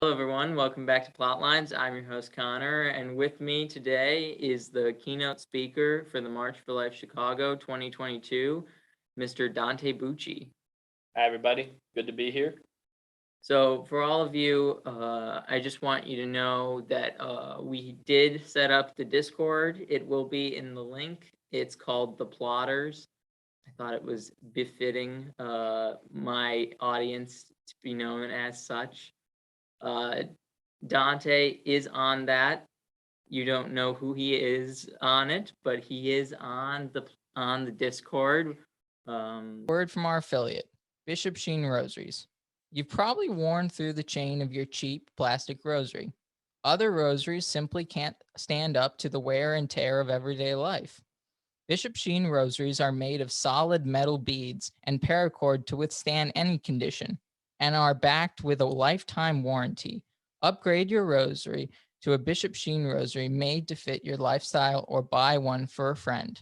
Hello, everyone. Welcome back to Plotlines. I'm your host, Connor, and with me today is the keynote speaker for the March for Life Chicago 2022, Mr. Dante Bucci. Hi, everybody. Good to be here. So, for all of you, I just want you to know that we did set up the Discord. It will be in the link. It's called The Plotters. I thought it was befitting my audience to be known as such. Uh, Dante is on that. You don't know who he is on it, but he is on the Discord. Word from our affiliate, Bishop Sheen Rosaries. You've probably worn through the chain of your cheap plastic rosary. Other rosaries simply can't stand up to the wear and tear of everyday life. Bishop Sheen rosaries are made of solid metal beads and paracord to withstand any condition and are backed with a lifetime warranty. Upgrade your rosary to a Bishop Sheen rosary made to fit your lifestyle or buy one for a friend.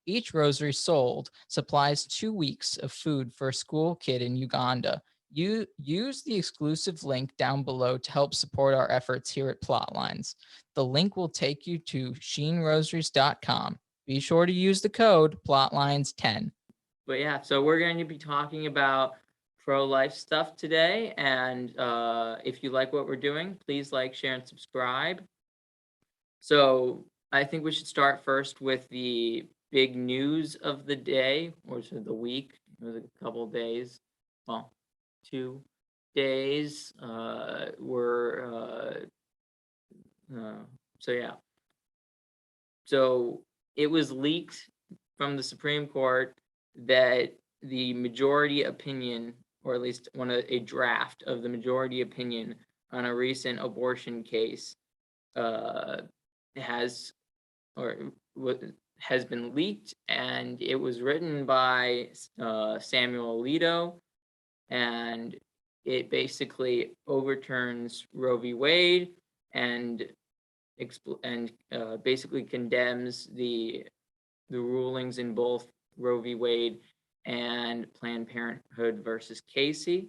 Each rosary sold supplies 2 weeks of food for a school kid in Uganda. You use the exclusive link down below to help support our efforts here at Plotlines. The link will take you to sheenrosaries.com. Be sure to use the code Plotlines10. But yeah, so we're going to be talking about pro-life stuff today, and if you like what we're doing, please like, share, and subscribe. So I think we should start first with the big news of the day, or the week. It was a couple of days, well, 2 days. So yeah. So it was leaked from the Supreme Court that the majority opinion, or at least a draft of the majority opinion on a recent abortion case, uh, has or has been leaked, and it was written by Samuel Alito, and it basically overturns Roe v. Wade and basically condemns the rulings in both Roe v. Wade and Planned Parenthood versus Casey.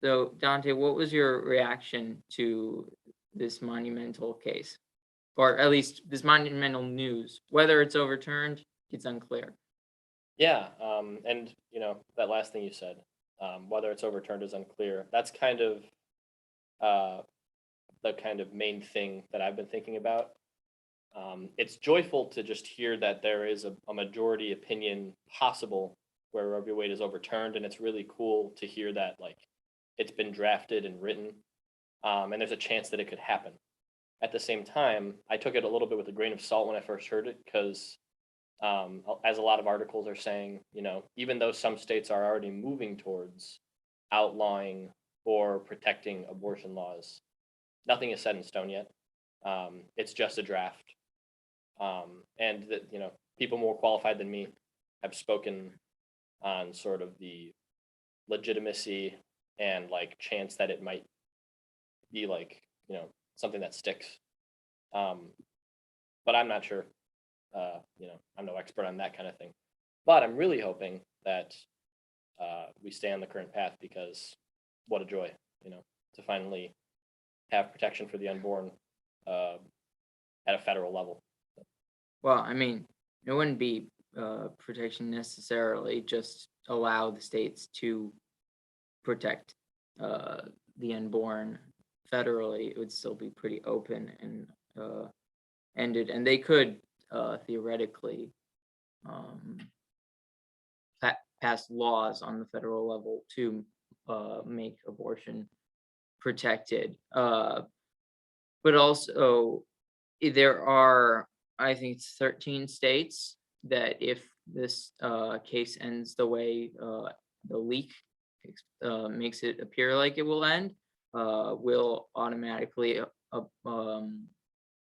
So, Dante, what was your reaction to this monumental case? Or at least this monumental news? Whether it's overturned, it's unclear. Yeah, and that last thing you said, whether it's overturned is unclear. That's kind of uh, the kind of main thing that I've been thinking about. It's joyful to just hear that there is a majority opinion possible where Roe v. Wade is overturned, and it's really cool to hear that it's been drafted and written, and there's a chance that it could happen. At the same time, I took it a little bit with a grain of salt when I first heard it because, as a lot of articles are saying, even though some states are already moving towards outlawing or protecting abortion laws, nothing is set in stone yet. It's just a draft, and that people more qualified than me have spoken on sort of the legitimacy and chance that it might be something that sticks. Um, but I'm not sure. I'm no expert on that kind of thing. But I'm really hoping that we stay on the current path because what a joy, to finally have protection for the unborn at a federal level. Well, I mean, it wouldn't be protection necessarily, just allow the states to protect the unborn federally. It would still be pretty open and ended, and they could theoretically um, pass laws on the federal level to make abortion protected. But also, there are, I think, 13 states that if this case ends the way the leak makes it appear like it will end, will automatically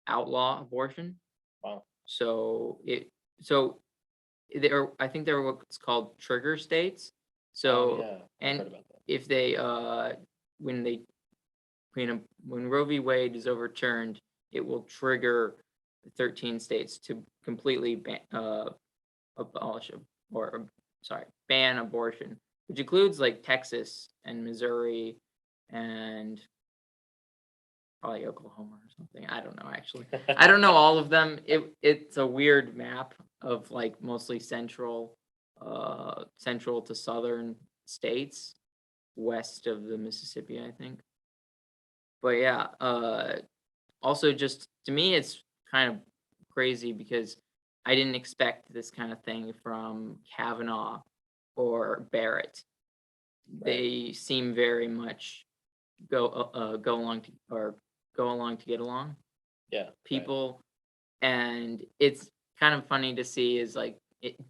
outlaw abortion. Wow. So there, I think there are what's called trigger states. So Yeah, I've and heard about that. if they when they when Roe v. Wade is overturned, it will trigger 13 states to completely abolish or sorry, ban abortion, which includes like Texas and Missouri and probably Oklahoma or something. I don't know actually. I don't know all of them. It's a weird map of like mostly central to southern states, west of the Mississippi, I think. But yeah, also just to me it's kind of crazy because I didn't expect this kind of thing from Kavanaugh or Barrett. Right. They seem very much go along to or go along to get along Yeah. Right. people, and it's kind of funny to see is like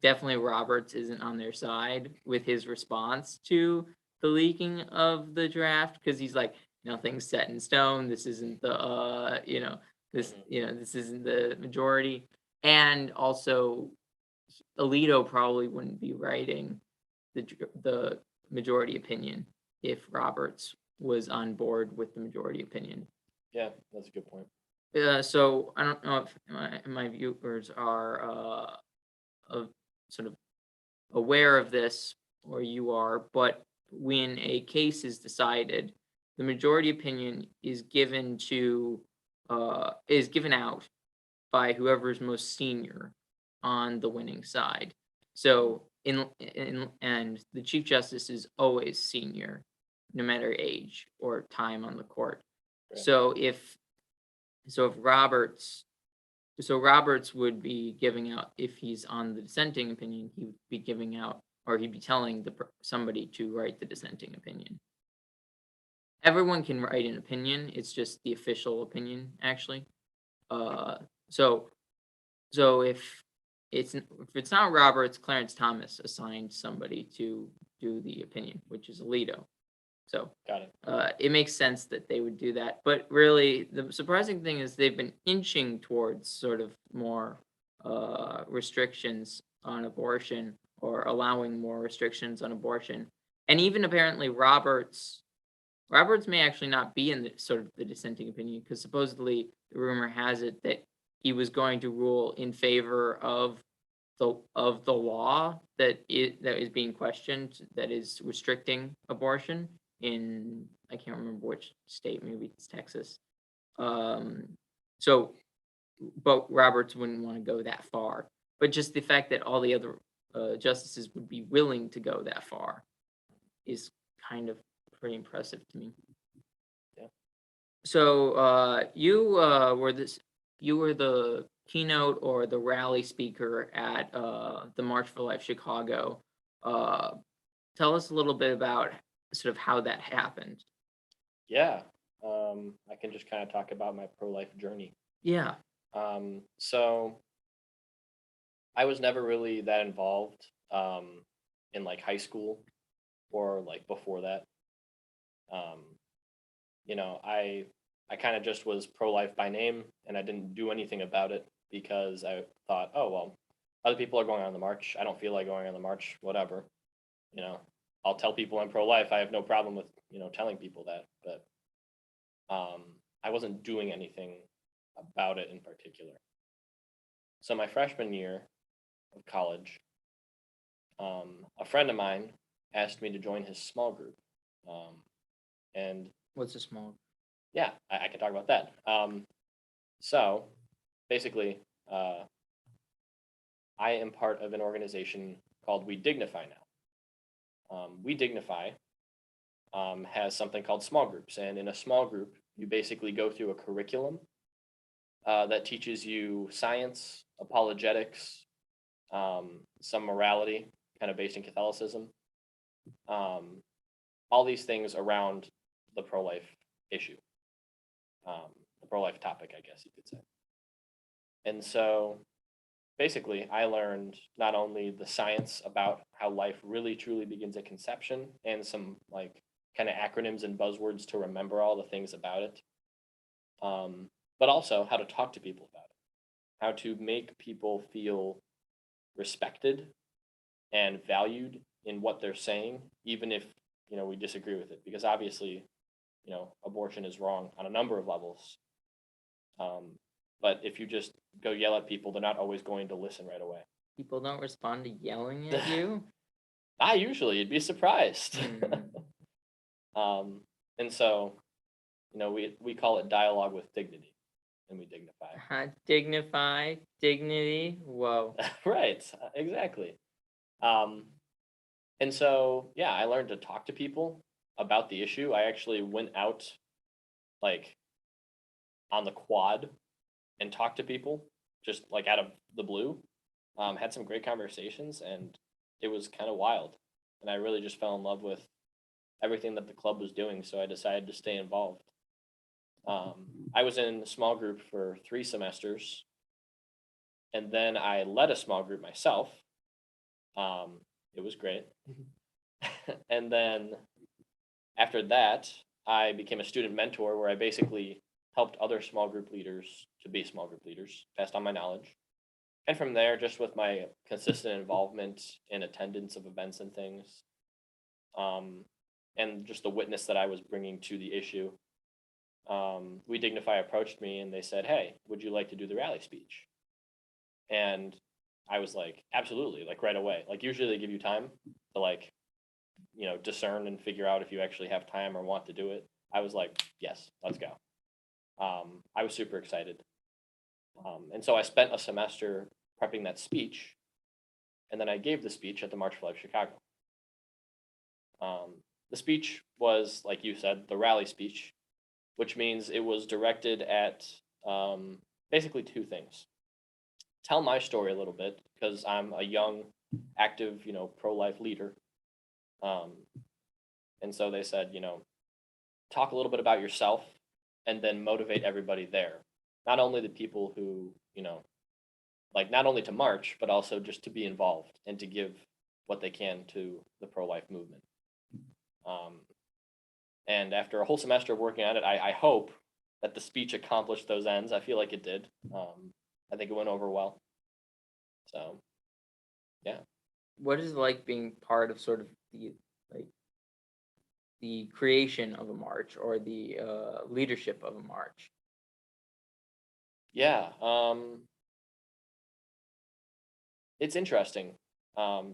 definitely Roberts isn't on their side with his response to the leaking of the draft because he's like nothing's set in stone. This isn't the this isn't the majority, and also Alito probably wouldn't be writing the majority opinion if Roberts was on board with the majority opinion. Yeah, that's a good point. So I don't know if my viewers are sort of aware of this or you are, but when a case is decided, the majority opinion is given out by whoever's most senior on the winning side. So and the Chief Justice is always senior, no matter age or time on the court. Right. So if Roberts would be giving out if he's on the dissenting opinion, he would be giving out or he'd be telling somebody to write the dissenting opinion. Everyone can write an opinion. It's just the official opinion, actually. So if it's not Roberts, Clarence Thomas assigned somebody to do the opinion, which is Alito. So Got it. it makes sense that they would do that. But really, the surprising thing is they've been inching towards sort of more restrictions on abortion or allowing more restrictions on abortion. And even apparently Roberts may actually not be in the sort of the dissenting opinion because supposedly the rumor has it that he was going to rule in favor of the law that is being questioned that is restricting abortion in I can't remember which state, maybe it's Texas. So, but Roberts wouldn't want to go that far. But just the fact that all the other justices would be willing to go that far is kind of pretty impressive to me. Yeah. So you were the keynote or the rally speaker at the March for Life Chicago. Tell us a little bit about sort of how that happened. Yeah. I can just kind of talk about my pro-life journey. Yeah. So I was never really that involved in like high school or like before that. I kind of just was pro-life by name and I didn't do anything about it because I thought, oh, well, other people are going on the march. I don't feel like going on the march, whatever. I'll tell people I'm pro-life. I have no problem with, telling people that, but I wasn't doing anything about it in particular. So my freshman year of college, a friend of mine asked me to join his small group. And What's a small? yeah, I can talk about that. So basically, I am part of an organization called We Dignify now. We Dignify has something called small groups. And in a small group, you basically go through a curriculum that teaches you science, apologetics, some morality, kind of based in Catholicism, all these things around the pro-life issue, the pro-life topic, I guess you could say. And so basically, I learned not only the science about how life really truly begins at conception and some like kind of acronyms and buzzwords to remember all the things about it, but also how to talk to people about it, how to make people feel respected and valued in what they're saying, even if we disagree with it, because obviously abortion is wrong on a number of levels. But if you just go yell at people, they're not always going to listen right away. People don't respond to yelling at you? I usually, you'd be surprised. Mm. And so we call it dialogue with dignity, and we dignify. Dignify, dignity. Whoa. Right, exactly. Um, and so, yeah, I learned to talk to people about the issue. I actually went out like on the quad and talked to people just like out of the blue. Had some great conversations, and it was kind of wild. And I really just fell in love with everything that the club was doing, so I decided to stay involved. I was in a small group for 3 semesters, and then I led a small group myself. It was great. And then after that, I became a student mentor where I basically helped other small group leaders to be small group leaders, passed on my knowledge. And from there, just with my consistent involvement in attendance of events and things, um, and just the witness that I was bringing to the issue, We Dignify approached me and they said, "Hey, would you like to do the rally speech?" And I was like, "Absolutely!" Like right away. Like usually they give you time to like discern and figure out if you actually have time or want to do it. I was like, "Yes, let's go." I was super excited, and so I spent a semester prepping that speech, and then I gave the speech at the March for Life Chicago. The speech was, like you said, the rally speech, which means it was directed at basically 2 things. Tell my story a little bit because I'm a young, active, pro-life leader. Um, and so they said, talk a little bit about yourself and then motivate everybody there. Not only the people who, like not only to march, but also just to be involved and to give what they can to the pro-life movement. And after a whole semester of working on it, I hope that the speech accomplished those ends. I feel like it did. I think it went over well. So, yeah. What is it like being part of sort of the creation of a march or the leadership of a march? Yeah. It's interesting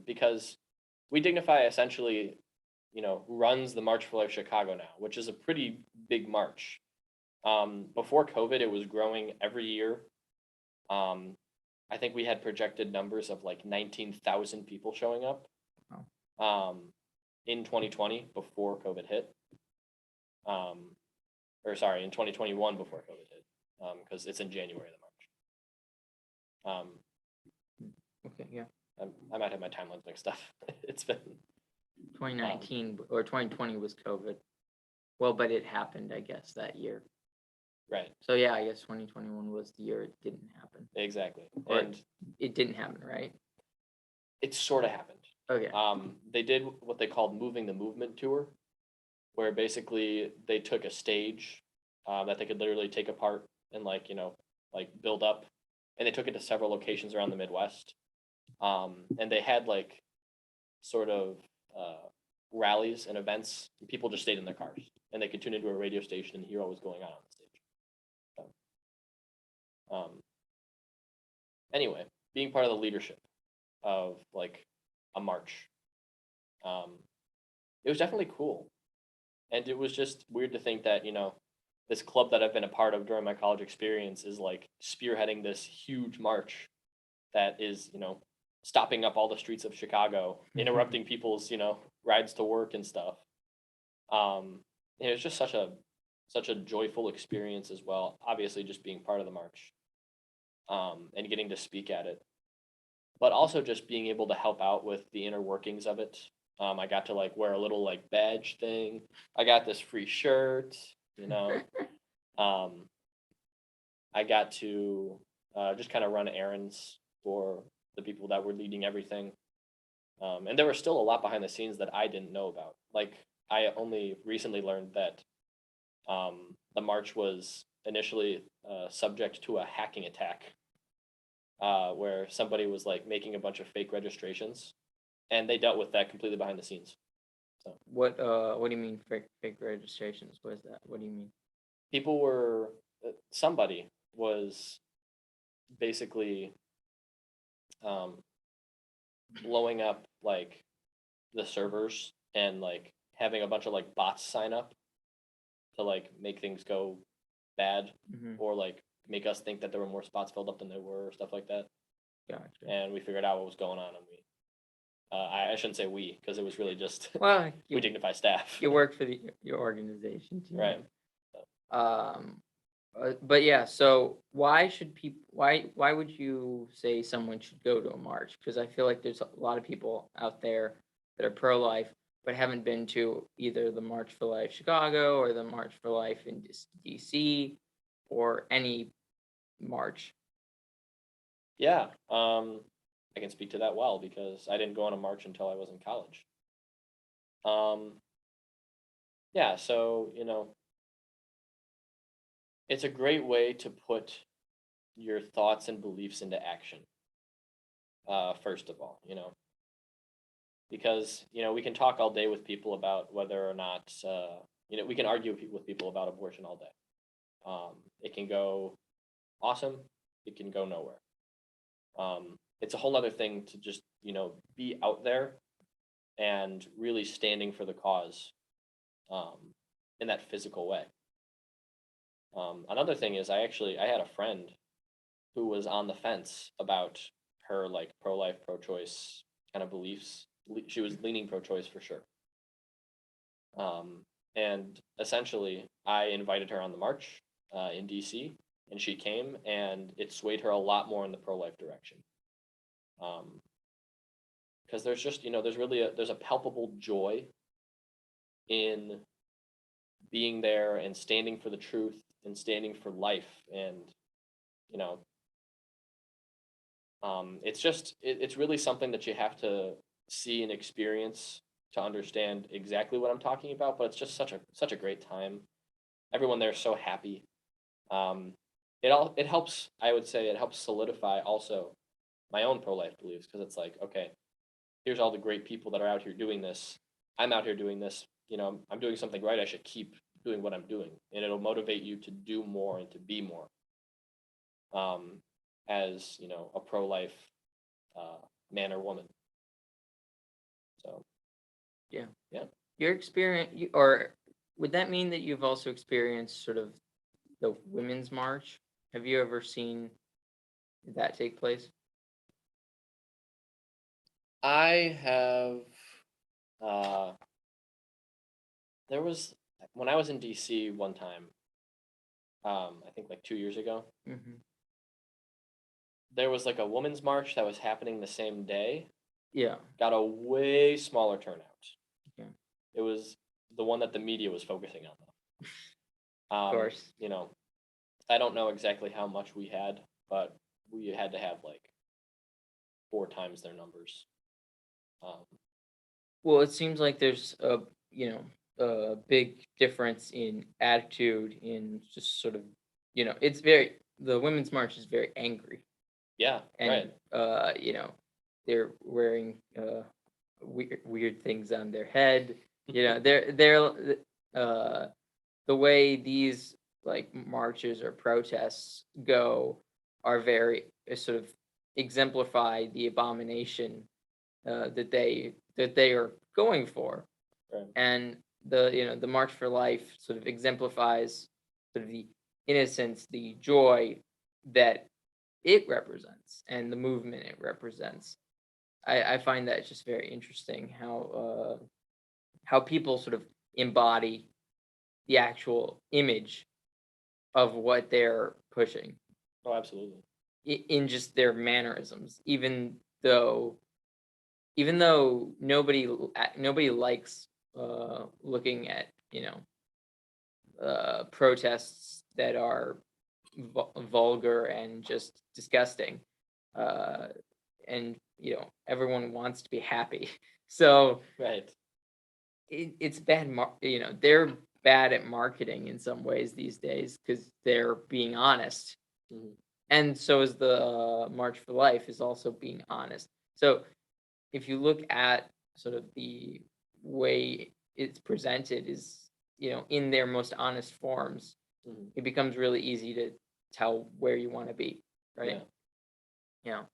because We Dignify essentially, runs the March for Life Chicago now, which is a pretty big march. Before COVID, it was growing every year. Um, I think we had projected numbers of like 19,000 people showing up in 2020 before COVID hit. Or sorry, in 2021 before COVID hit, because it's in January, the March. Okay, yeah. I might have my timelines mixed up. It's been 2019 or 2020 was COVID. Well, but it happened, I guess, that year. right, So yeah, I guess 2021 was the year it didn't happen. exactly, Or and it didn't happen, right? it sort of happened. Okay. They did what they called moving the movement tour, where basically they took a stage that they could literally take apart and like build up, and they took it to several locations around the Midwest. And they had like sort of rallies and events. And people just stayed in their cars and they could tune into a radio station and hear what was going on the stage. So, anyway, being part of the leadership of like a march, it was definitely cool. And it was just weird to think that, this club that I've been a part of during my college experience is like spearheading this huge march that is, stopping up all the streets of Chicago, interrupting people's, rides to work and stuff. It was just such a joyful experience as well. Obviously, just being part of the march, and getting to speak at it, but also just being able to help out with the inner workings of it. I got to like wear a little like badge thing. I got this free shirt, I got to just kind of run errands for the people that were leading everything. And there was still a lot behind the scenes that I didn't know about. Like I only recently learned that the march was initially subject to a hacking attack, where somebody was like making a bunch of fake registrations, and they dealt with that completely behind the scenes. So What do you mean fake registrations? What is that? What do you mean? people were somebody was basically blowing up like the servers and like having a bunch of like bots sign up to like make things go bad Mhm. or like make us think that there were more spots filled up than there were or stuff like that. Gotcha. And we figured out what was going on, and I shouldn't say we because it was really just Well, we dignify staff. you work for your organization too. Right. But yeah, so why should people why would you say someone should go to a march? Because I feel like there's a lot of people out there that are pro-life but haven't been to either the March for Life Chicago or the March for Life in DC or any march. Yeah, I can speak to that well because I didn't go on a march until I was in college. Um, yeah, so it's a great way to put your thoughts and beliefs into action. First of all, because we can talk all day with people about whether or not we can argue with people about abortion all day. It can go awesome, it can go nowhere. It's a whole other thing to just be out there and really standing for the cause um, in that physical way. Another thing is I had a friend who was on the fence about her like pro-life, pro-choice kind of beliefs. She was leaning pro-choice for sure. And essentially, I invited her on the march in DC, and she came, and it swayed her a lot more in the pro-life direction. Because there's just there's really there's a palpable joy in being there and standing for the truth and standing for life, and you know it's really something that you have to see and experience to understand exactly what I'm talking about. But it's just such a great time. Everyone there is so happy. It helps. I would say it helps solidify also my own pro life beliefs because it's like, okay, here's all the great people that are out here doing this. I'm out here doing this. I'm doing something right. I should keep doing what I'm doing, and it'll motivate you to do more and to be more. As a pro life man or woman. So Yeah. yeah. Your experience, or would that mean that you've also experienced sort of the Women's March? Have you ever seen that take place? I have. Uh, there was when I was in DC one time. I think like 2 years ago. Mm-hmm. There was like a women's march that was happening the same day. Yeah. Got a way smaller turnout. Yeah. It was the one that the media was focusing on, though. Of course. I don't know exactly how much we had, but we had to have like 4 times their numbers. Well, it seems like there's a big difference in attitude in just sort of it's the Women's March is very angry. Yeah, And right. they're wearing weird things on their head. They're the way these like marches or protests go are very sort of exemplify the abomination that they are going for. Right. And the March for Life sort of exemplifies sort of the innocence, the joy that it represents, and the movement it represents. I find that just very interesting how people sort of embody the actual image of what they're pushing Oh, absolutely. in just their mannerisms, even though nobody likes looking at protests that are vulgar and just disgusting, uh, and everyone wants to be happy. So Right. it's bad. They're bad at marketing in some ways these days because they're being honest, Mhm. and so is the March for Life is also being honest. So if you look at sort of the way it's presented is in their most honest forms, Mhm. it becomes really easy to tell where you want to be, right? Yeah.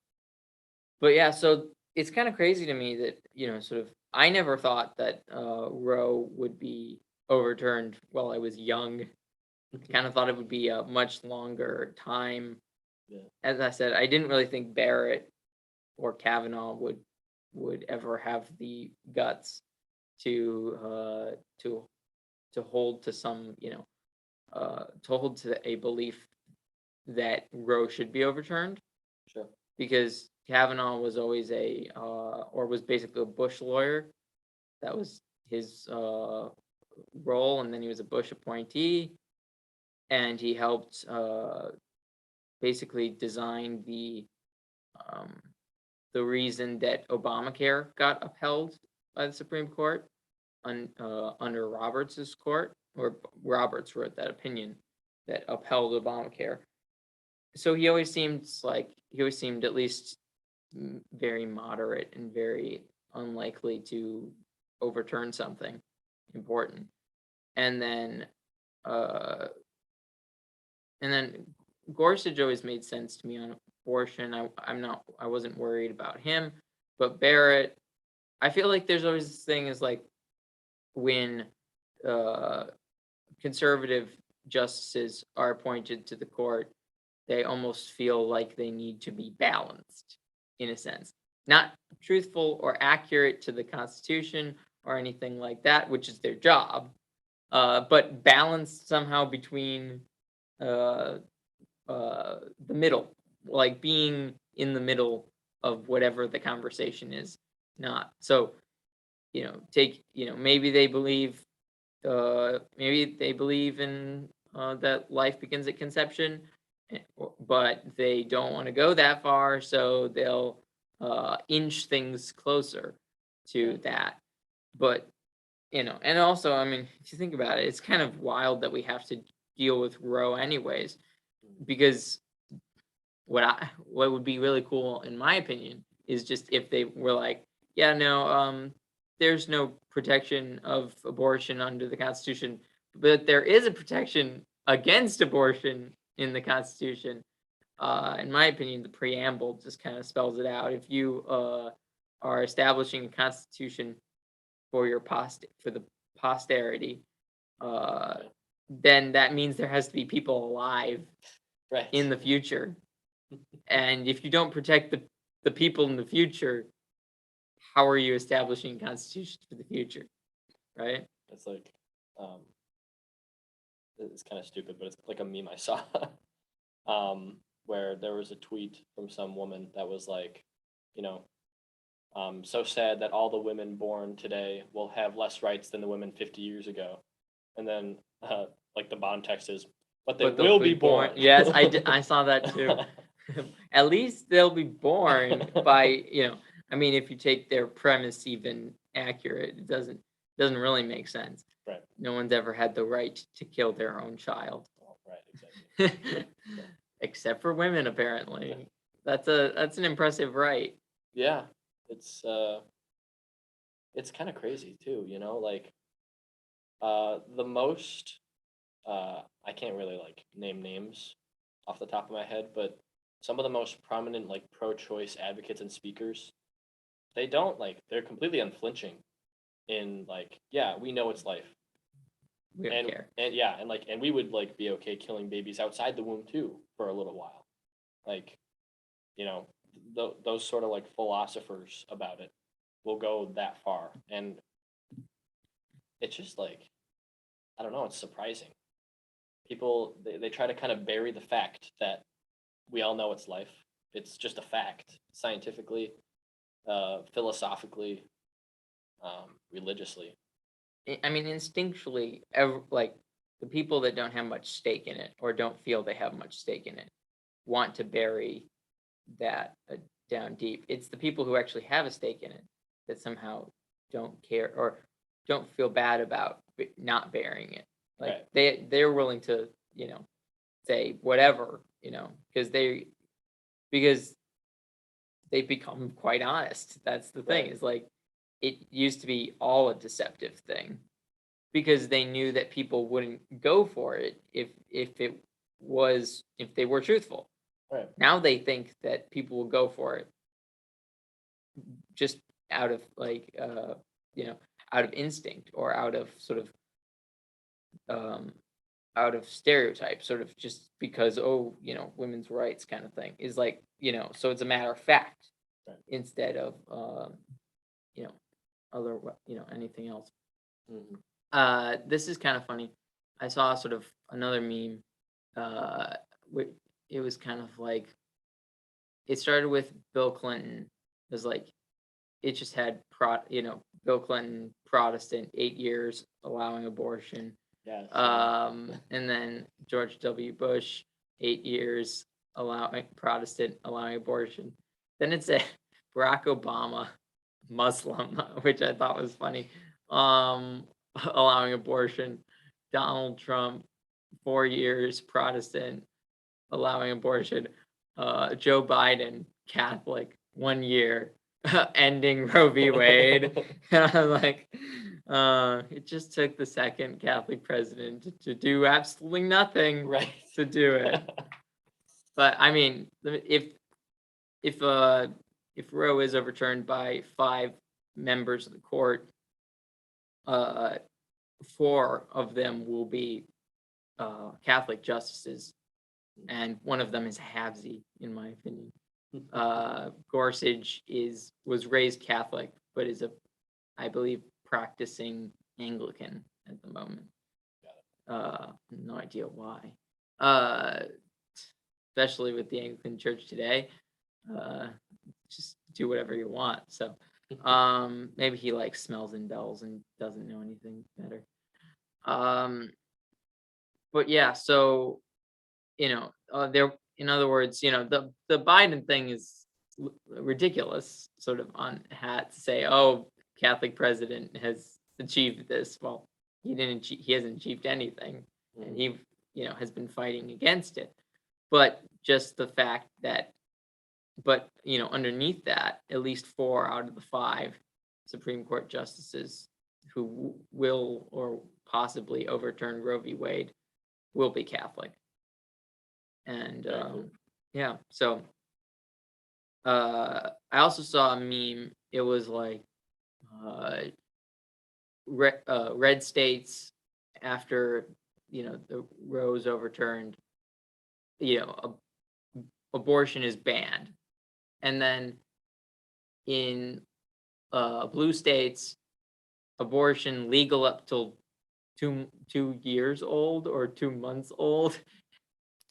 But yeah, so it's kind of crazy to me that sort of I never thought that Roe would be overturned while I was young. Kind of thought it would be a much longer time. Yeah. As I said, I didn't really think Barrett or Kavanaugh would ever have the guts to to hold to some, to hold to a belief that Roe should be overturned, Sure. because Kavanaugh was always or was basically a Bush lawyer. That was his role, and then he was a Bush appointee, and he helped basically design um, the reason that Obamacare got upheld by the Supreme Court under Roberts's court, or Roberts wrote that opinion that upheld Obamacare. So he always seemed at least very moderate and very unlikely to overturn something important. And then uh and then Gorsuch always made sense to me on abortion. I wasn't worried about him, but Barrett, I feel like there's always this thing is like when uh conservative justices are appointed to the court, they almost feel like they need to be balanced in a sense. Not truthful or accurate to the Constitution or anything like that, which is their job, but balanced somehow between uh, the middle, like being in the middle of whatever the conversation is. Not so, maybe they believe in that life begins at conception, but they don't want to go that far, so they'll inch things closer to Right. that. But and also, I mean, if you think about it, it's kind of wild that we have to deal with Roe anyways, because what would be really cool, in my opinion, is just if they were like, yeah, no, there's no protection of abortion under the Constitution, but there is a protection against abortion in the Constitution. In my opinion, the preamble just kind of spells it out. If you are establishing a constitution for for the posterity, uh, Okay. then that means there has to be people alive Right. in the future. And if you don't protect the people in the future, how are you establishing constitutions for the future? Right? It's like, um, it's kind of stupid, but it's like a meme I saw, where there was a tweet from some woman that was like, you know, so sad that all the women born today will have less rights than the women 50 years ago. And then, like the bottom text is, but they But they'll will be born. Yes, I saw that too. At least they'll be born by, I mean, if you take their premise even accurate, it doesn't really make sense. Right. No one's ever had the right to kill their own child. Oh, right, exactly. Except for women, apparently. Yeah. That's an impressive right. Yeah, it's kind of crazy too, like the most I can't really like name names off the top of my head, but some of the most prominent like pro-choice advocates and speakers, they're completely unflinching in like, yeah, we know it's life. We don't care. And yeah, and we would like be okay killing babies outside the womb too for a little while. Like, you know, those sort of like philosophers about it will go that far. And it's just like, I don't know, it's surprising. People, they try to kind of bury the fact that we all know it's life. It's just a fact, scientifically, philosophically, religiously. I mean, instinctually, like the people that don't have much stake in it or don't feel they have much stake in it want to bury that down deep. It's the people who actually have a stake in it that somehow don't care or don't feel bad about not burying it. Like Right. they're willing to, say whatever, because they've become quite honest. That's the thing. Right. Is like it used to be all a deceptive thing because they knew that people wouldn't go for it if they were truthful. Right. Now they think that people will go for it just out of like out of instinct or out of sort of out of stereotype, sort of just because, oh, women's rights kind of thing is like, so it's a matter of fact Right. instead of, you know, other, anything else. This is kind of funny. I saw sort of another meme. It was kind of like, it started with Bill Clinton. It was like, it just had Bill Clinton, Protestant, 8 years allowing abortion. Yes. And then George W. Bush, 8 years allowing Protestant, allowing abortion. Then it said Barack Obama, Muslim, which I thought was funny, allowing abortion. Donald Trump, 4 years, Protestant, allowing abortion. Joe Biden, Catholic, 1 year, ending Roe v. Wade. And I'm like, it just took the second Catholic president to do absolutely nothing Right. to do it. But I mean, if Roe is overturned by 5 members of the court, 4 of them will be Catholic justices, and one of them is a halvesy, in my opinion. Gorsuch was raised Catholic, but is I believe, practicing Anglican at the moment. No idea why. Especially with the Anglican Church today, just do whatever you want. So, maybe he like smells in bells and doesn't know anything better. But yeah, so there. In other words, the Biden thing is ridiculous. Sort of on hat to say, oh, Catholic president has achieved this. Well, he didn't. He hasn't achieved anything, and he has been fighting against it. But just the fact that, underneath that, at least 4 out of the 5 Supreme Court justices who will or possibly overturn Roe v. Wade will be Catholic. And yeah, so I also saw a meme. It was like red states after the Roe's overturned, abortion is banned, and then in blue states, abortion legal up till 2 years old or 2 months old.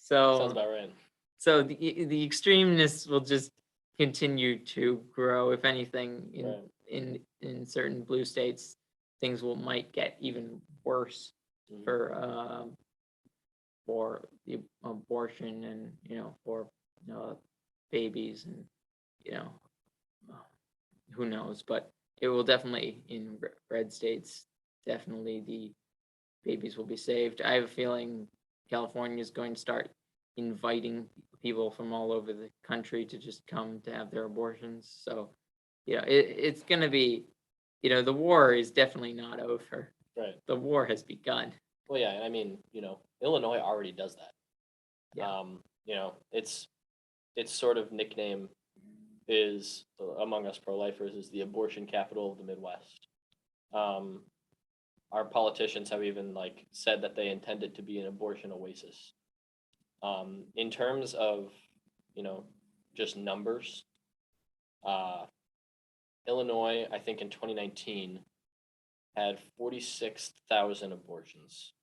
So Sounds about right. So the extremeness will just continue to grow. If anything, in certain blue states, things might get even worse for the abortion and for babies and who knows. But it will definitely, in red states, definitely the babies will be saved. I have a feeling California is going to start inviting people from all over the country to just come to have their abortions. So, it's going to be, the war is definitely not over. Right. The war has begun. Well, yeah, and I mean, Illinois already does that. Yeah. Its sort of nickname is, among us pro-lifers, is the abortion capital of the Midwest. Our politicians have even said that they intend it to be an abortion oasis. In terms of, just numbers, Illinois, I think in 2019, had 46,000 abortions,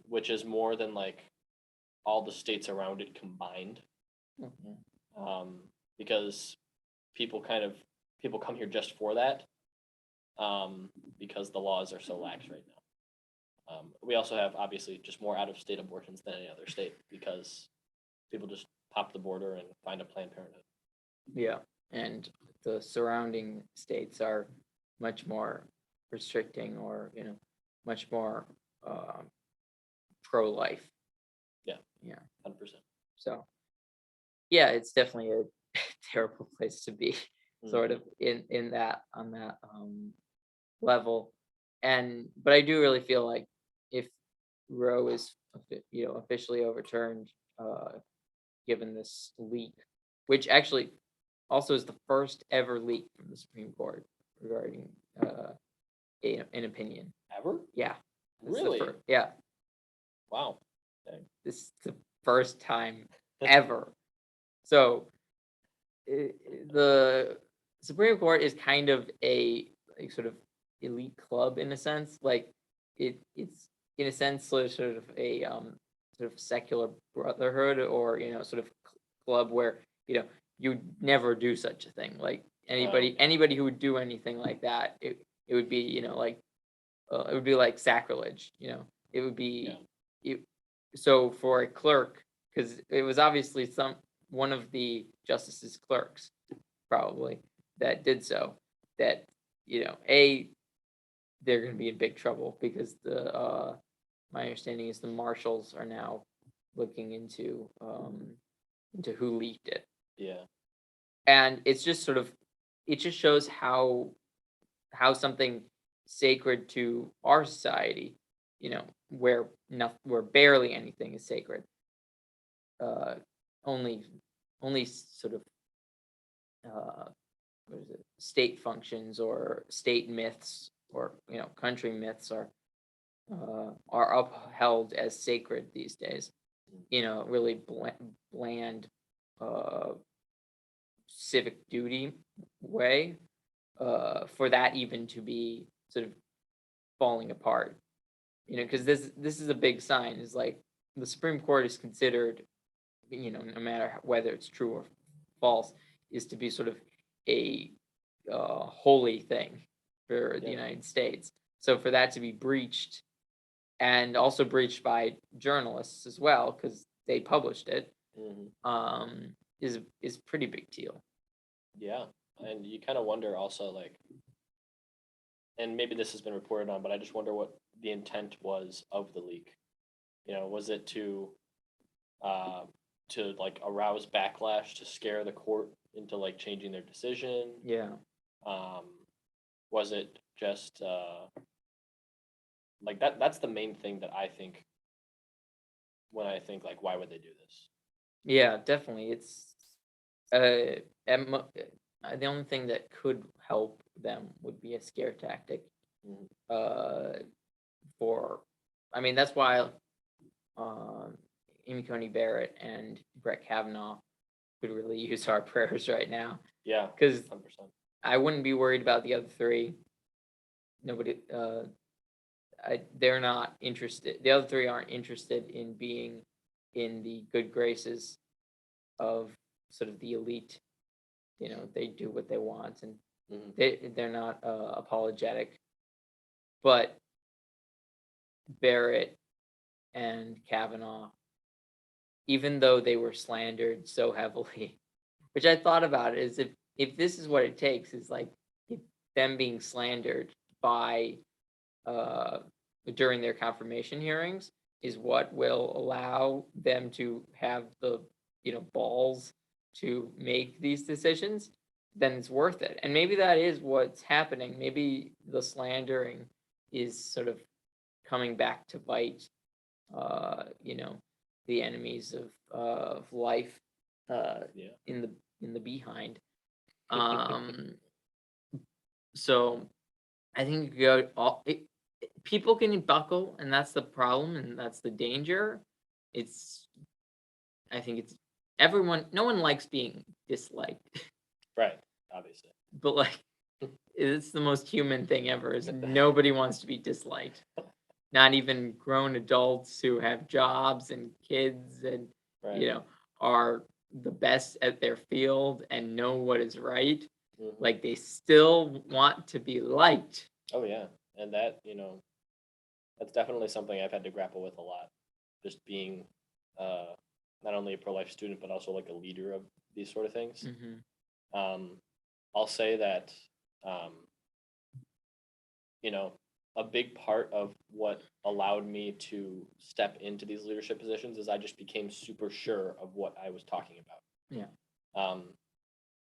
which is more than all the states around it combined. Because people come here just for that, because the laws are so lax right now. We also have, obviously, just more out-of-state abortions than any other state because people just pop the border and find a Planned Parenthood. Yeah, and the surrounding states are much more restricting or, much more pro-life. Yeah. Yeah. 100%. So, yeah, it's definitely a terrible place to be, sort of in that, on that level. But I do really feel like if Roe is officially overturned, given this leak, which actually also is the first ever leak from the Supreme Court regarding an opinion. Ever? Yeah. This is Really? yeah, Wow. this is the first time ever. So the Supreme Court is kind of a like sort of elite club in a sense. Like it's in a sense sort of a sort of secular brotherhood, or sort of club where you never do such a thing. Like anybody who would do anything like that, it would be like it would be like sacrilege. It would be it, so for a clerk, because it was obviously one of the justice's clerks probably that did so, that they're going to be in big trouble because the my understanding is the marshals are now looking into who leaked it. Yeah. And it's just sort of it just shows how something sacred to our society, where where barely anything is sacred, uh only sort of what is it, state functions or state myths, or country myths are upheld as sacred these days. Really bland uh civic duty way, for that even to be sort of falling apart. Because this is a big sign. Is like the Supreme Court is considered, no matter whether it's true or false, is to be sort of a holy thing for the Yeah. United States. So for that to be breached, and also breached by journalists as well, because they published it, is pretty big deal. Yeah. And you kind of wonder also, like, and maybe this has been reported on, but I just wonder what the intent was of the leak. Was it uh, to like arouse backlash, to scare the court into like changing their decision? Yeah. Um, was it just like that? That's the main thing that I think when I think like, why would they do this? Yeah, definitely. It's uh, the only thing that could help them would be a scare tactic. Mhm. For, I mean, that's why Amy Coney Barrett and Brett Kavanaugh could really use our prayers right now, Yeah, because 100%. I wouldn't be worried about the other three. Nobody, they're not interested. The other three aren't interested in being in the good graces of sort of the elite. They do what they want, and Mhm. they're not apologetic. But Barrett and Kavanaugh, even though they were slandered so heavily, which I thought about it, is if this is what it takes, is like if them being slandered by uh during their confirmation hearings is what will allow them to have the balls to make these decisions, then it's worth it. And maybe that is what's happening. Maybe the slandering is sort of coming back to bite the enemies of life Yeah. in the behind. So I think people can buckle, and that's the problem, and that's the danger. It's I think it's everyone. No one likes being disliked, Right. Obviously. but like it's the most human thing ever. Is nobody wants to be disliked. Not even grown adults who have jobs and kids and Right. are the best at their field and know what is right. Mhm. Like they still want to be liked. Oh yeah, and that that's definitely something I've had to grapple with a lot. Just being uh, not only a pro-life student but also like a leader of these sort of things. Um, I'll say that um, you know a big part of what allowed me to step into these leadership positions is I just became super sure of what I was talking about. Yeah.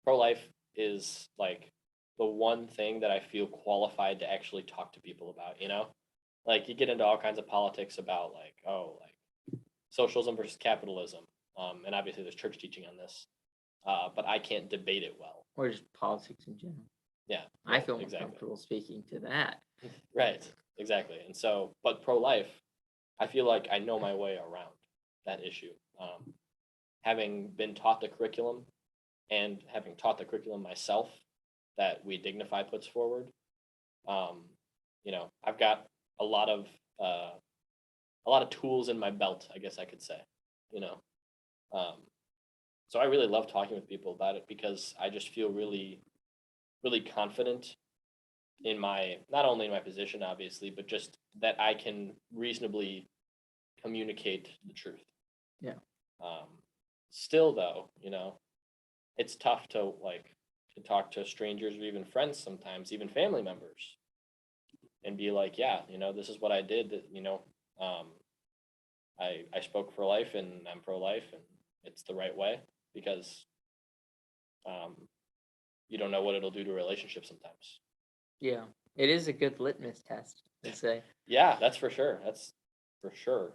Pro-life is like the one thing that I feel qualified to actually talk to people about. Like you get into all kinds of politics about like, oh, like socialism versus capitalism, and obviously there's church teaching on this, but I can't debate it well. Or just politics in general. Yeah, I feel more exactly. comfortable speaking to that. Right. exactly. And so, but pro-life, I feel like I know my way around that issue. Having been taught the curriculum and having taught the curriculum myself that We Dignify puts forward, um, I've got a lot of uh, a lot of tools in my belt, I guess I could say. You know, um, so I really love talking with people about it because I just feel really, really confident in my not only in my position, obviously, but just that I can reasonably communicate the truth. Yeah. Um, Still, though, it's tough to talk to strangers or even friends sometimes, even family members, and be like, yeah, this is what I did. That um, I spoke for life and I'm pro life and it's the right way because um, you don't know what it'll do to a relationship sometimes. Yeah. It is a good litmus test, I'd say. Yeah, that's for sure. That's for sure.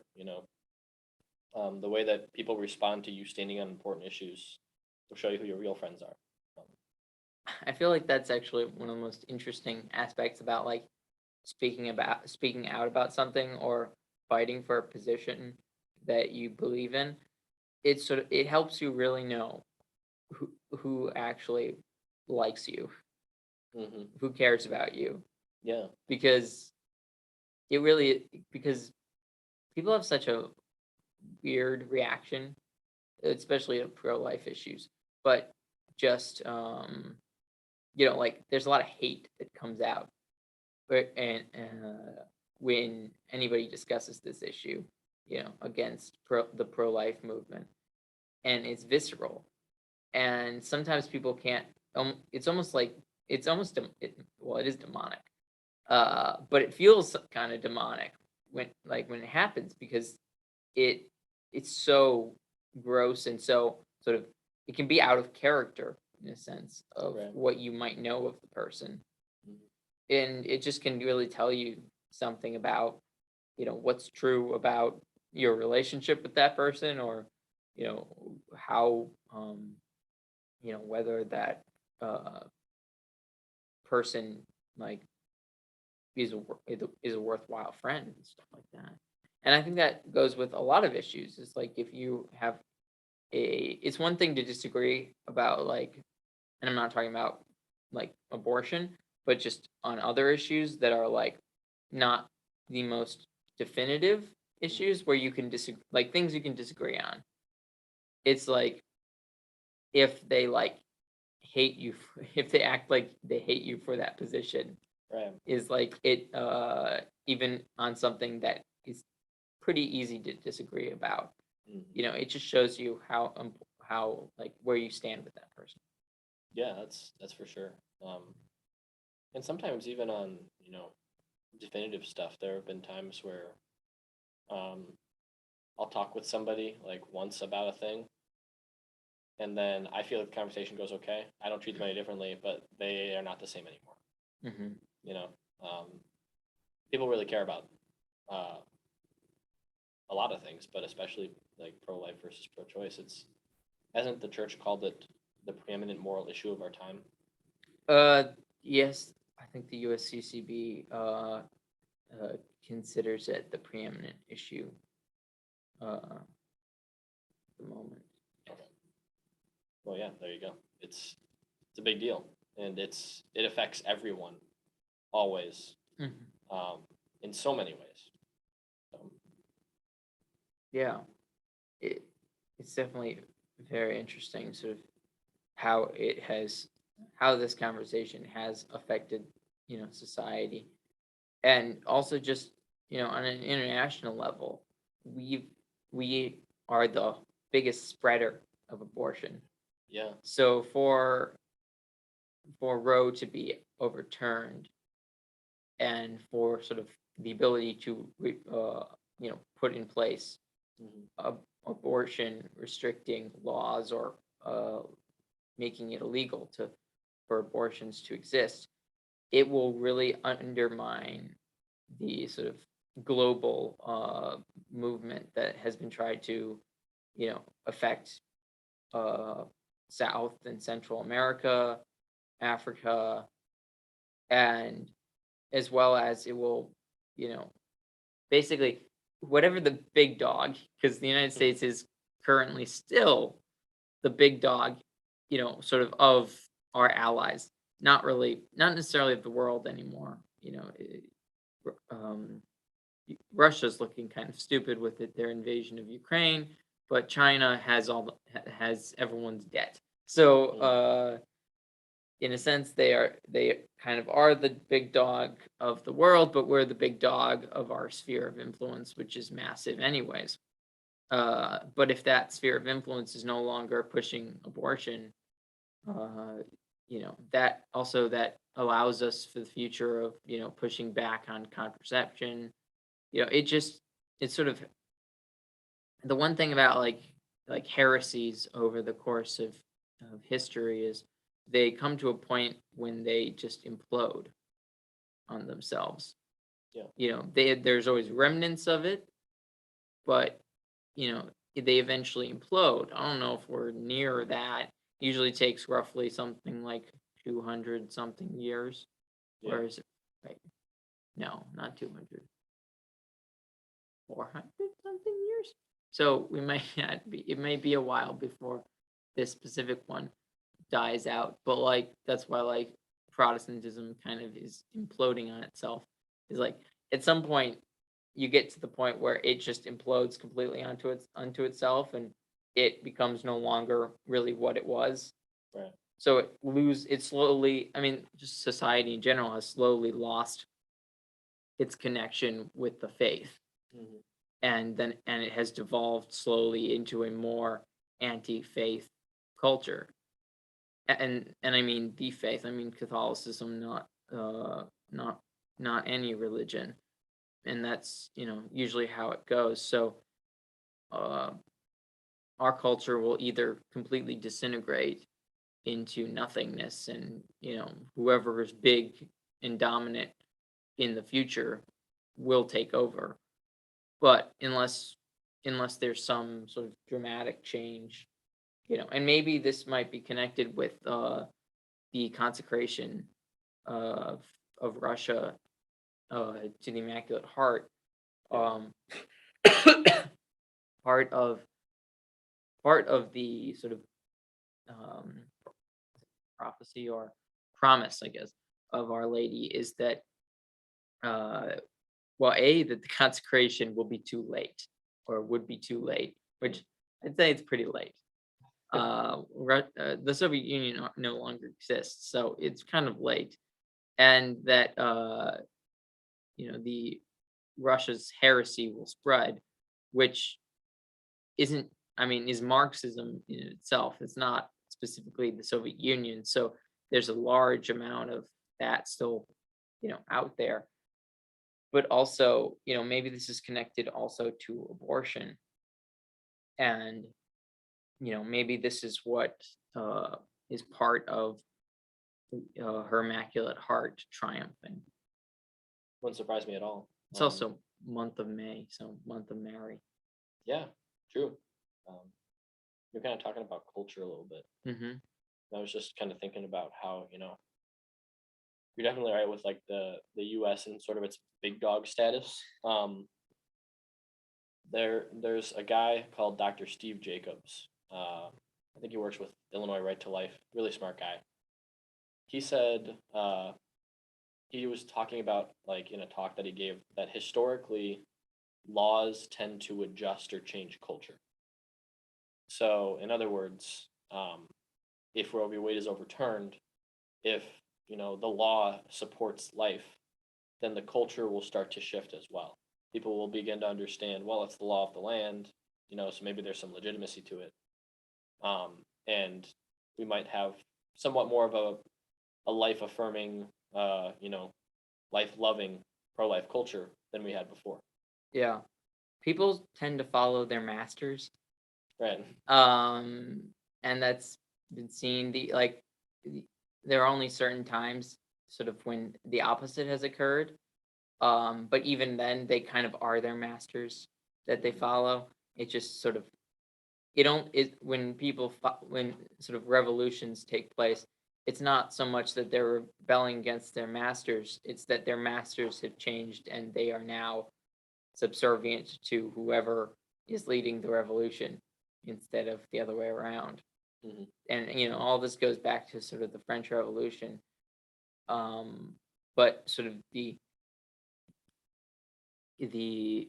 The way that people respond to you standing on important issues will show you who your real friends are. Um, I feel like that's actually one of the most interesting aspects about like speaking out about something or fighting for a position that you believe in. It helps you really know who actually likes you, who cares about you, yeah, because it really because people have such a weird reaction, especially to pro life issues. But just like there's a lot of hate that comes out, and when anybody discusses this issue, against the pro life movement, and it's visceral, and sometimes people can't. It's almost like well, it is demonic, but it feels kind of demonic when it happens because it it's so gross and so sort of it can be out of character in a sense of right. what you might know of the person, Mhm. and it just can really tell you something about what's true about your relationship with that person, or how whether that uh person like is a worthwhile friend and stuff like that. And I think that goes with a lot of issues. It's like if you have it's one thing to disagree about, like, and I'm not talking about like abortion, but just on other issues that are like not the most definitive issues where you can disagree, like things you can disagree on. It's like if they like hate you, if they act like they hate you for that position, Right. is like it even on something that is pretty easy to disagree about. Mhm. It just shows you how like where you stand with that person. Yeah, that's for sure. And sometimes even on definitive stuff, there have been times where um, I'll talk with somebody like once about a thing, and then I feel like the conversation goes okay. I don't treat them any differently, but they are not the same anymore. Hmm. You know, um, People really care about uh, a lot of things, but especially like pro-life versus pro-choice. It's Hasn't the church called it the preeminent moral issue of our time? Uh, yes, I think the USCCB considers it the preeminent issue at the moment. Okay. Well, yeah, there you go. It's a big deal, and it affects everyone always, Mhm. um, in so many ways. Yeah, it it's definitely very interesting, sort of how it has how this conversation has affected society, and also just on an international level, we we are the biggest spreader of abortion. Yeah, So for Roe to be overturned, and for sort of the ability to put in place hmm abortion restricting laws, or uh, making it illegal for abortions to exist, it will really undermine the sort of global movement that has been tried to affect uh, South and Central America, Africa, and as well as it will basically whatever the big dog, because the United States is currently still the big dog, sort of our allies, not necessarily of the world anymore. Um, Russia's looking kind of stupid with their invasion of Ukraine, but China has everyone's debt. So, in a sense, they kind of are the big dog of the world, but we're the big dog of our sphere of influence, which is massive, anyways. But if that sphere of influence is no longer pushing abortion, that allows us for the future of pushing back on contraception. It's sort of the one thing about like heresies over the course of history is they come to a point when they just implode on themselves. Yeah. There's always remnants of it, but they eventually implode. I don't know if we're near that. Usually takes roughly something like 200 something years. Yeah. Or is it right? No, not 200. 400 something years. So we might not be. It may be a while before this specific one dies out. But like that's why like Protestantism kind of is imploding on itself. Is like at some point you get to the point where it just implodes completely onto itself, and it becomes no longer really what it was. Right. So it slowly. I mean, just society in general has slowly lost its connection with the faith, Mhm. and it has devolved slowly into a more anti-faith culture. And I mean the faith. I mean Catholicism, not not any religion, and that's usually how it goes. So uh, our culture will either completely disintegrate into nothingness, and whoever is big and dominant in the future will take over. But unless there's some sort of dramatic change, and maybe this might be connected with the consecration of Russia to the Immaculate Heart. Um, part of the sort of um, prophecy or promise, I guess, of Our Lady is that uh, well, that the consecration will be too late, or would be too late, which I'd say it's pretty late. The Soviet Union no longer exists, so it's kind of late, and that the Russia's heresy will spread, which isn't, I mean, is Marxism in itself. It's not specifically the Soviet Union, so there's a large amount of that still, out there. But also, maybe this is connected also to abortion, and maybe this is what is part of her Immaculate Heart triumphing. Wouldn't surprise me at all. It's also month of May, so month of Mary. Yeah, true. You're kind of talking about culture a little bit. Mm-hmm. I was just kind of thinking about how you're definitely right with like the U.S. and sort of its big dog status. There's a guy called Dr. Steve Jacobs. I think he works with Illinois Right to Life. Really smart guy. He said he was talking about like in a talk that he gave that historically laws tend to adjust or change culture. So in other words, if Roe v. Wade is overturned, if the law supports life, then the culture will start to shift as well. People will begin to understand, well, it's the law of the land, so maybe there's some legitimacy to it. And we might have somewhat more of a life affirming, life loving pro life culture than we had before. Yeah, people tend to follow their masters. Right. And that's been seen. There are only certain times, sort of, when the opposite has occurred. But even then, they kind of are their masters that they follow. It just sort of when sort of revolutions take place, it's not so much that they're rebelling against their masters, it's that their masters have changed and they are now subservient to whoever is leading the revolution instead of the other way around. Mhm. And all this goes back to sort of the French Revolution, but sort of the the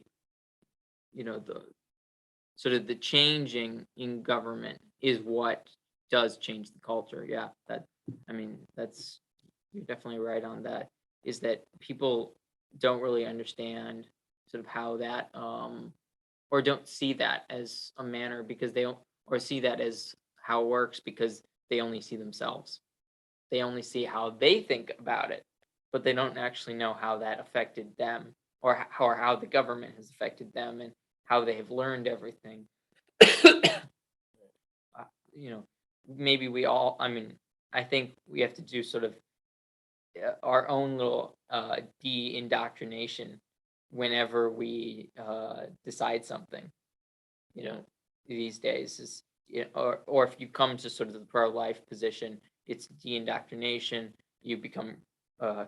sort of the changing in government is what does change the culture. Yeah, that's you're definitely right on that. Is that people don't really understand sort of how that or don't see that as a manner because they don't or see that as how it works because they only see themselves. They only see how they think about it, but they don't actually know how that affected them or how the government has affected them and how they have learned everything. uh, you know, maybe we all, I think we have to do sort of our own little de-indoctrination whenever we decide something, you Yeah. know, these days is, or if you come to sort of the pro-life position, it's de-indoctrination. You become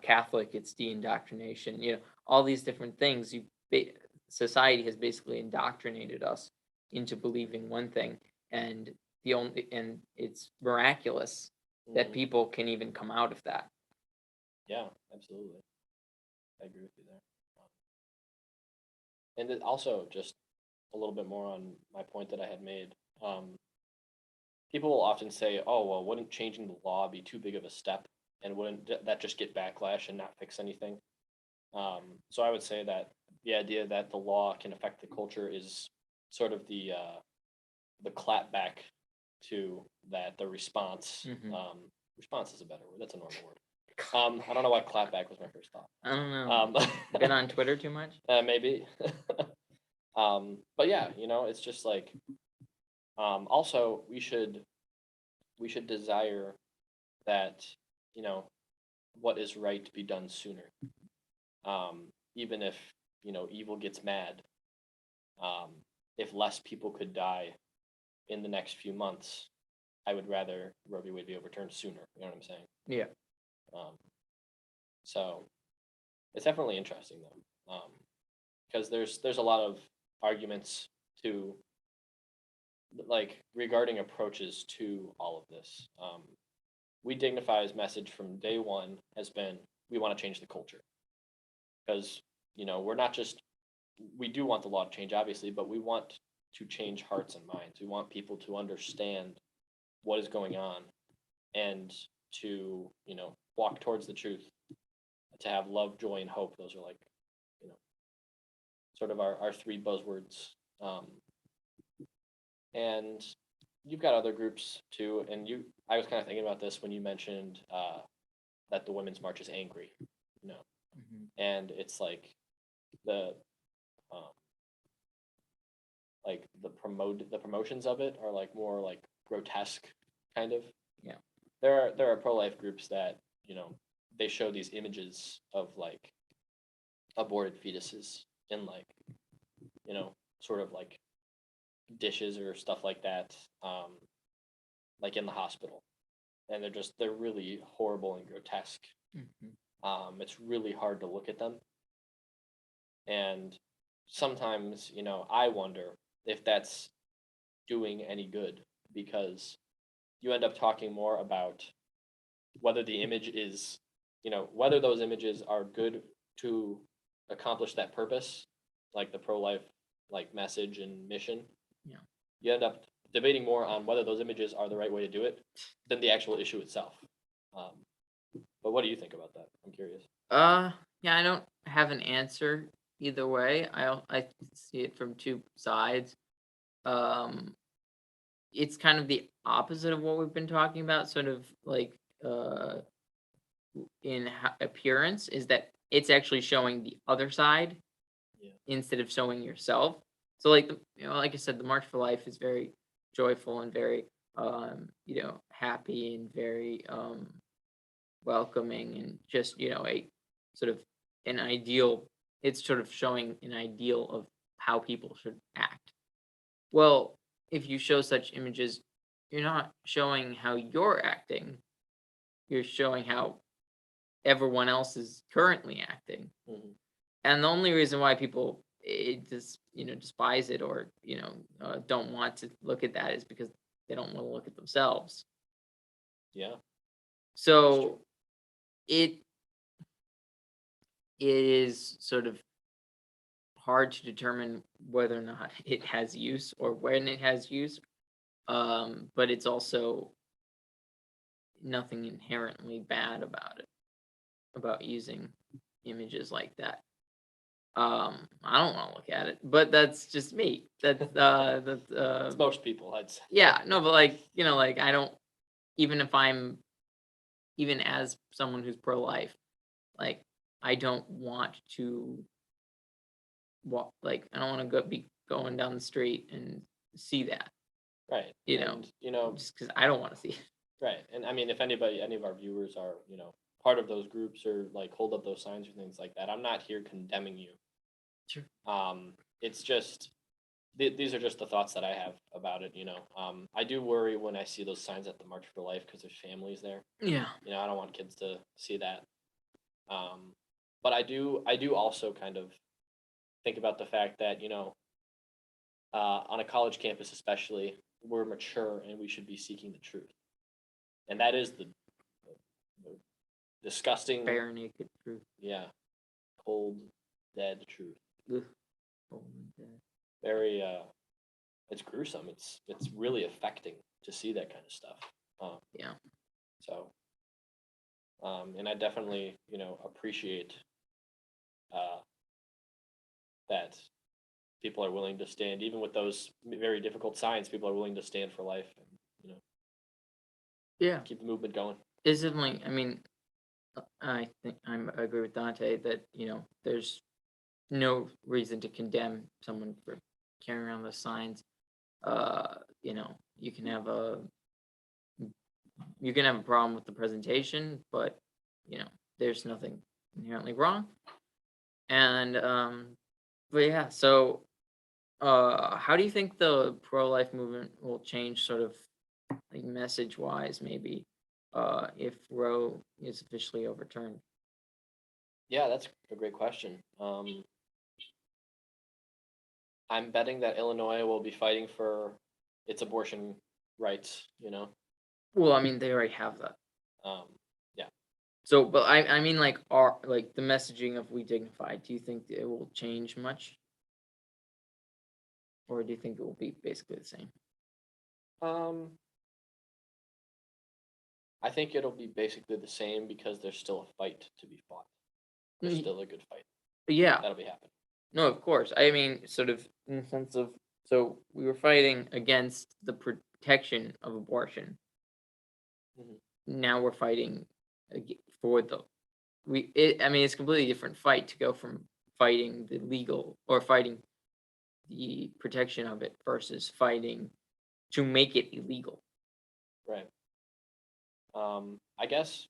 Catholic, it's de-indoctrination. All these different things. Society has basically indoctrinated us into believing one thing, and it's miraculous that Mhm. people can even come out of that. Yeah, absolutely. I agree with you there. Um, And it also just a little bit more on my point that I had made. People will often say, "Oh, well, wouldn't changing the law be too big of a step, and wouldn't that just get backlash and not fix anything?" So I would say that the idea that the law can affect the culture is sort of the clapback to that. The response. Hmm. Response is a better word. That's a normal word. I don't know why clapback was my first thought. I don't know. Um, Been on Twitter too much? maybe. But yeah, it's just like also we should desire that you know what is right to be done sooner. Even if evil gets mad, um, if less people could die in the next few months, I would rather Roe v. Wade be overturned sooner. You know what I'm saying? Yeah. Um, so it's definitely interesting though, because there's a lot of arguments to like regarding approaches to all of this. We Dignify's message from day one has been we want to change the culture because we're not just we do want the law to change obviously, but we want to change hearts and minds. We want people to understand what is going on and to walk towards the truth, to have love, joy, and hope. Those are like you know sort of our three buzzwords. Um, and you've got other groups too, and I was kind of thinking about this when you mentioned that the Women's March is angry, you know, Hmm. and it's the um, the promotions of it are like more like grotesque, kind of. Yeah. There are pro life groups that they show these images of like aborted fetuses in sort of like dishes or stuff like that, like in the hospital, and they're really horrible and grotesque. Hmm. It's really hard to look at them, and sometimes I wonder if that's doing any good because you end up talking more about whether the image is whether those images are good to accomplish that purpose, like the pro-life like message and mission. Yeah. You end up debating more on whether those images are the right way to do it than the actual issue itself. um, but what do you think about that? I'm curious. Uh, yeah, I don't have an answer either way. I see it from two sides. Um, it's kind of the opposite of what we've been talking about, sort of like uh in appearance, is that it's actually showing the other side Yeah. instead of showing yourself. So like like I said, the March for Life is very joyful and very happy and very welcoming and just a sort of an ideal. It's sort of showing an ideal of how people should act. Well, if you show such images, you're not showing how you're acting. you're showing how everyone else is currently acting. Mhm. And the only reason why people just despise it or don't want to look at that is because they don't want to look at themselves. Yeah, that's true. So it is sort of hard to determine whether or not it has use or when it has use. But it's also nothing inherently bad about it, about using images like that. I don't want to look at it, but that's just me. It's most people, I'd say. Yeah, no, but like I don't, even if I'm, even as someone who's pro-life, like I don't want to walk, like I don't want to be going down the street and see that, Right. you know, And, you know, just because I don't want to see it. right. And I mean, if any of our viewers are, part of those groups or like hold up those signs or things like that, I'm not here condemning you. Sure. It's just, these are just the thoughts that I have about it. I do worry when I see those signs at the March for Life because there's families there. Yeah. I don't want kids to see that. But I do also kind of think about the fact that, on a college campus especially, we're mature and we should be seeking the truth. And that is the disgusting, Bare naked truth. yeah, cold, dead truth. Ugh. Oh my God. Very, it's gruesome. It's really affecting to see that kind of stuff. Yeah. So, and I definitely, appreciate uh, that people are willing to stand, even with those very difficult signs. People are willing to stand for life and Yeah. keep the movement going. It's definitely, I mean, I think I agree with Dante that, there's no reason to condemn someone for carrying around those signs. You can have a problem with the presentation, but there's nothing inherently wrong. And but yeah, so how do you think the pro-life movement will change, sort of like message wise, maybe, if Roe is officially overturned? Yeah, that's a great question. I'm betting that Illinois will be fighting for its abortion rights. Well, I mean, they already have that. Um, yeah. So, but I mean, like, are like the messaging of "We Dignify." Do you think it will change much, or do you think it will be basically the same? Um, I think it'll be basically the same because there's still a fight to be fought. There's Mm, still a good fight Yeah, that'll be happening. no, of course. I mean, sort of in the sense of, so we were fighting against the protection of abortion. Mhm. Now we're fighting for the I mean, it's a completely different fight to go from fighting the legal or fighting the protection of it versus fighting to make it illegal. Right. I guess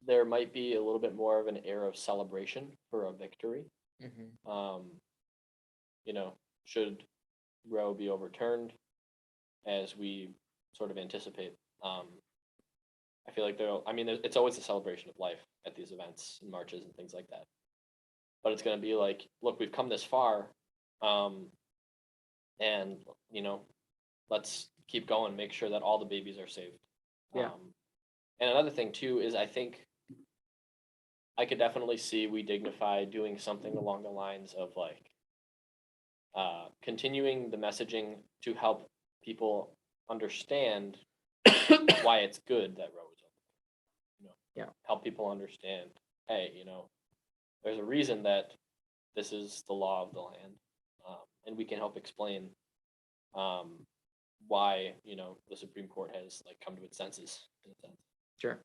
there might be a little bit more of an air of celebration for a victory. Hmm. Um, should Roe be overturned, as we sort of anticipate. I feel like it's always a celebration of life at these events and marches and things like that. But it's going to be like, look, we've come this far, um, and you know, let's keep going. Make sure that all the babies are saved. Yeah. And another thing too is I think I could definitely see We Dignify doing something along the lines of like continuing the messaging to help people understand why it's good that Roe is over. Yeah. Help people understand. Hey, there's a reason that this is the law of the land, and we can help explain um, why the Supreme Court has like come to its senses in a sense. Sure.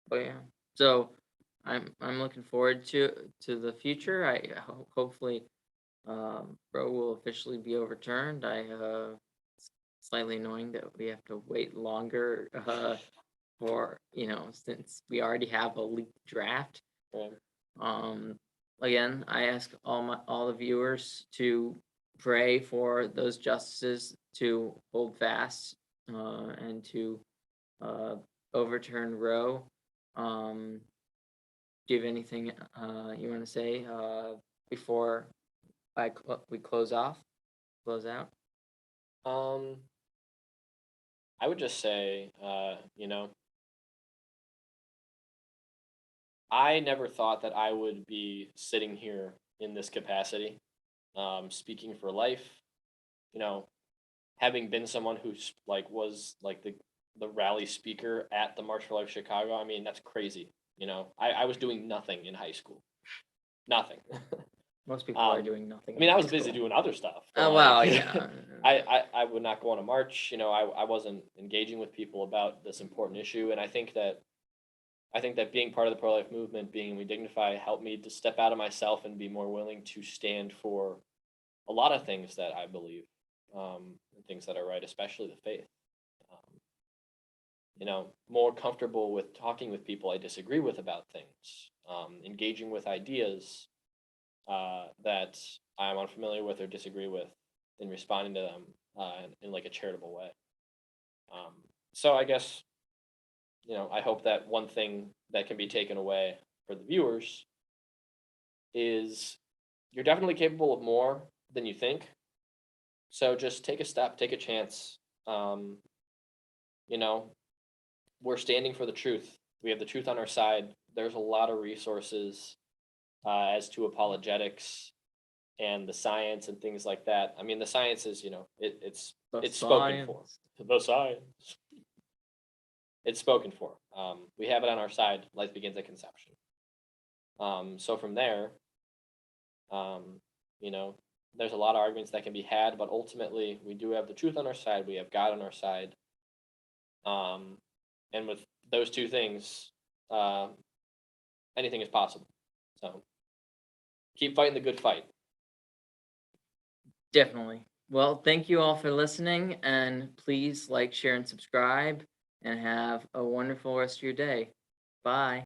But yeah. So I'm looking forward to the future. Hopefully Roe will officially be overturned. It's slightly annoying that we have to wait longer for since we already have a leaked draft. Right. Again, I ask all the viewers to pray for those justices to hold fast and to uh, overturn Roe. Do you have anything you want to say before we close out? Um, I would just say, I never thought that I would be sitting here in this capacity, speaking for life. You know, having been someone who's like was like the rally speaker at the March for Life Chicago. I mean, that's crazy. I was doing nothing in high school, nothing. Most people are Um, doing nothing I in mean, I high was busy school. doing other stuff. Oh, But well, like, yeah. I would not go on a march. I wasn't engaging with people about this important issue, and I think that being part of the pro life movement, being We Dignify, helped me to step out of myself and be more willing to stand for a lot of things that I believe, and things that are right, especially the faith. Um, more comfortable with talking with people I disagree with about things, engaging with ideas that I'm unfamiliar with or disagree with, and responding to them in like a charitable way. Um, so I guess I hope that one thing that can be taken away for the viewers is you're definitely capable of more than you think. So just take a step, take a chance. Um, you know, we're standing for the truth. We have the truth on our side. There's a lot of resources as to apologetics and the science and things like that. I mean, the science is, The it's spoken for. science. The science. It's spoken for. We have it on our side. Life begins at conception. So from there, um, you know, there's a lot of arguments that can be had, but ultimately, we do have the truth on our side. We have God on our side. Um, and with those two things, uh, anything is possible. So keep fighting the good fight. Definitely. Well, thank you all for listening, and please like, share, and subscribe, and have a wonderful rest of your day. Bye.